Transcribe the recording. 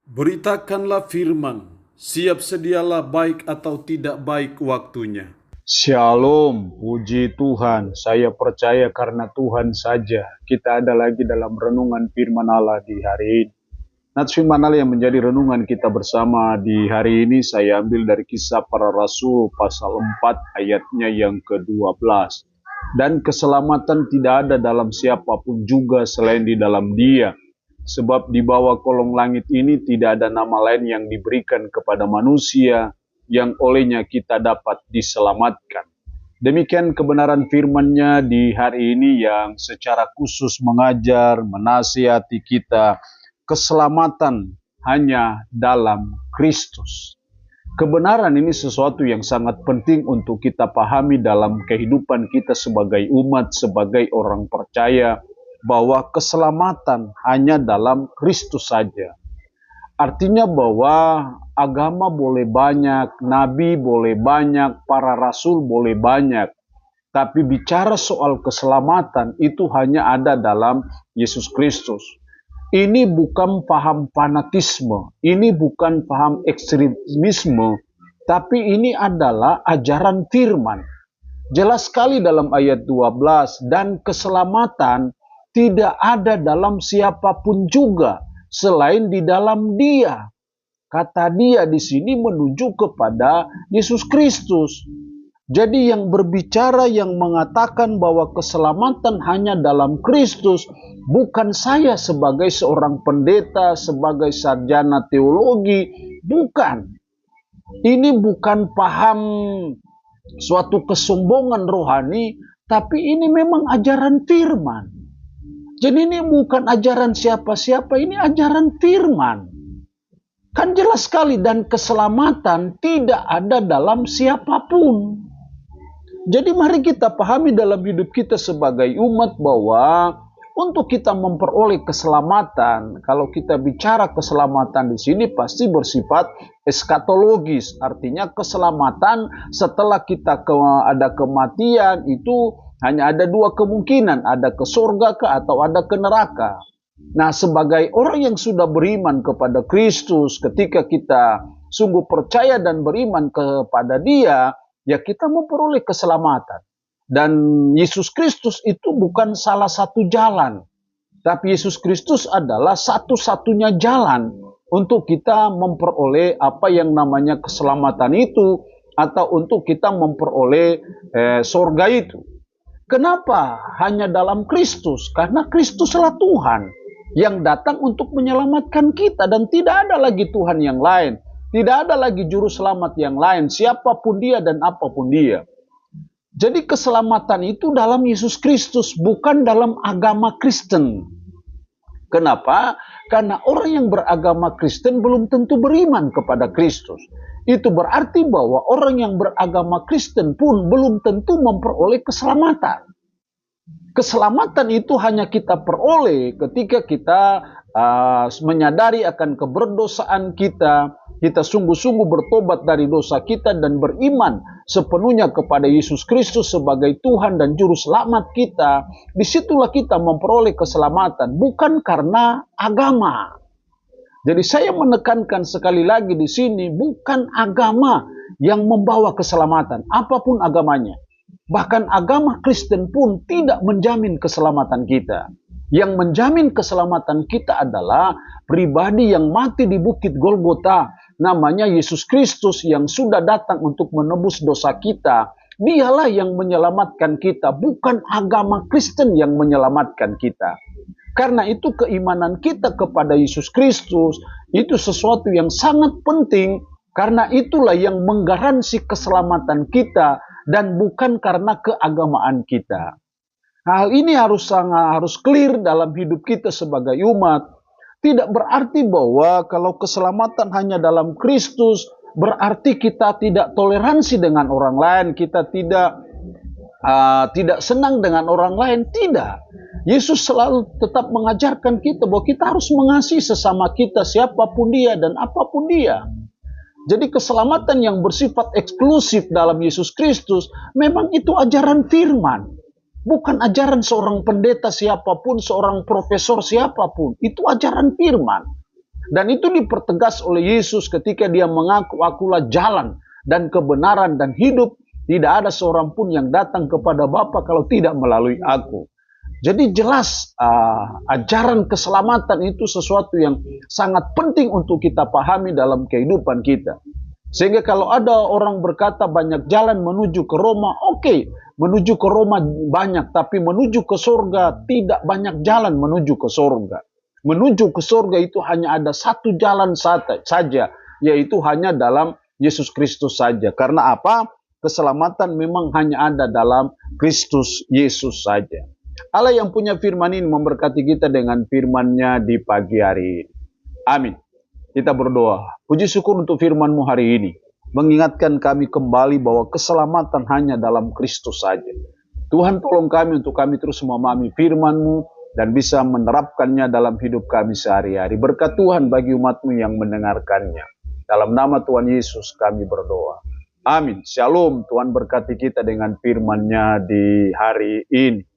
Beritakanlah firman, siap sedialah baik atau tidak baik waktunya. Shalom, puji Tuhan. Saya percaya karena Tuhan saja kita ada lagi dalam renungan firman Allah di hari ini. Nats firman Allah yang menjadi renungan kita bersama di hari ini saya ambil dari Kisah Para Rasul pasal 4 ayatnya yang ke-12. Dan keselamatan tidak ada dalam siapapun juga selain di dalam Dia. Sebab di bawah kolong langit ini tidak ada nama lain yang diberikan kepada manusia yang olehnya kita dapat diselamatkan. Demikian kebenaran firman-Nya di hari ini yang secara khusus mengajar, menasihati kita keselamatan hanya dalam Kristus. Kebenaran ini sesuatu yang sangat penting untuk kita pahami dalam kehidupan kita sebagai umat, sebagai orang percaya, bahwa keselamatan hanya dalam Kristus saja. Artinya bahwa agama boleh banyak, nabi boleh banyak, para rasul boleh banyak. Tapi bicara soal keselamatan itu hanya ada dalam Yesus Kristus. Ini bukan paham fanatisme, ini bukan paham ekstremisme, tapi ini adalah ajaran firman. Jelas sekali dalam ayat 12, dan keselamatan tidak ada dalam siapapun juga selain di dalam Dia. Kata Dia di sini menuju kepada Yesus Kristus. Jadi yang berbicara, yang mengatakan bahwa keselamatan hanya dalam Kristus, bukan saya sebagai seorang pendeta, sebagai sarjana teologi, bukan. Ini bukan paham suatu kesombongan rohani, tapi ini memang ajaran firman. Jadi ini bukan ajaran siapa-siapa, ini ajaran firman. Kan jelas sekali, dan keselamatan tidak ada dalam siapapun. Jadi mari kita pahami dalam hidup kita sebagai umat bahwa untuk kita memperoleh keselamatan, kalau kita bicara keselamatan di sini pasti bersifat eskatologis, artinya keselamatan setelah kita ada kematian itu hanya ada dua kemungkinan, ada ke surga atau ada ke neraka. Nah, sebagai orang yang sudah beriman kepada Kristus, ketika kita sungguh percaya dan beriman kepada Dia, ya kita memperoleh keselamatan. Dan Yesus Kristus itu bukan salah satu jalan, tapi Yesus Kristus adalah satu-satunya jalan untuk kita memperoleh apa yang namanya keselamatan itu, atau untuk kita memperoleh surga itu. Kenapa hanya dalam Kristus? Karena Kristuslah Tuhan yang datang untuk menyelamatkan kita, dan tidak ada lagi Tuhan yang lain. Tidak ada lagi juru selamat yang lain, siapapun Dia dan apapun Dia. Jadi keselamatan itu dalam Yesus Kristus, bukan dalam agama Kristen. Kenapa? Karena orang yang beragama Kristen belum tentu beriman kepada Kristus. Itu berarti bahwa orang yang beragama Kristen pun belum tentu memperoleh keselamatan. Keselamatan itu hanya kita peroleh ketika kita menyadari akan keberdosaan kita, kita sungguh-sungguh bertobat dari dosa kita dan beriman sepenuhnya kepada Yesus Kristus sebagai Tuhan dan Juru Selamat kita. Disitulah kita memperoleh keselamatan, bukan karena agama. Jadi saya menekankan sekali lagi di sini, bukan agama yang membawa keselamatan, apapun agamanya. Bahkan agama Kristen pun tidak menjamin keselamatan kita. Yang menjamin keselamatan kita adalah pribadi yang mati di bukit Golgota, namanya Yesus Kristus yang sudah datang untuk menebus dosa kita. Dialah yang menyelamatkan kita, bukan agama Kristen yang menyelamatkan kita. Karena itu keimanan kita kepada Yesus Kristus itu sesuatu yang sangat penting, karena itulah yang menggaransi keselamatan kita dan bukan karena keagamaan kita. Hal ini harus clear dalam hidup kita sebagai umat. Tidak berarti bahwa kalau keselamatan hanya dalam Kristus, berarti kita tidak toleransi dengan orang lain, kita tidak senang dengan orang lain. Tidak. Yesus selalu tetap mengajarkan kita bahwa kita harus mengasihi sesama kita, siapapun dia dan apapun dia. Jadi keselamatan yang bersifat eksklusif dalam Yesus Kristus, memang itu ajaran firman. Bukan ajaran seorang pendeta siapapun, seorang profesor siapapun. Itu ajaran firman. Dan itu dipertegas oleh Yesus ketika dia mengaku, akulah jalan dan kebenaran dan hidup. Tidak ada seorang pun yang datang kepada Bapa kalau tidak melalui aku. Jadi jelas ajaran keselamatan itu sesuatu yang sangat penting untuk kita pahami dalam kehidupan kita. Sehingga kalau ada orang berkata banyak jalan menuju ke Roma, oke, menuju ke Roma banyak, tapi menuju ke surga tidak banyak jalan menuju ke surga. Menuju ke surga itu hanya ada satu jalan saja, yaitu hanya dalam Yesus Kristus saja. Karena apa? Keselamatan memang hanya ada dalam Kristus Yesus saja. Allah yang punya firman ini memberkati kita dengan firman-Nya di pagi hari ini. Amin. Kita berdoa. Puji syukur untuk firman-Mu hari ini. Mengingatkan kami kembali bahwa keselamatan hanya dalam Kristus saja. Tuhan tolong kami untuk kami terus memahami firman-Mu dan bisa menerapkannya dalam hidup kami sehari-hari. Berkat Tuhan bagi umat-Mu yang mendengarkannya. Dalam nama Tuhan Yesus kami berdoa. Amin. Shalom. Tuhan berkati kita dengan firman-Nya di hari ini.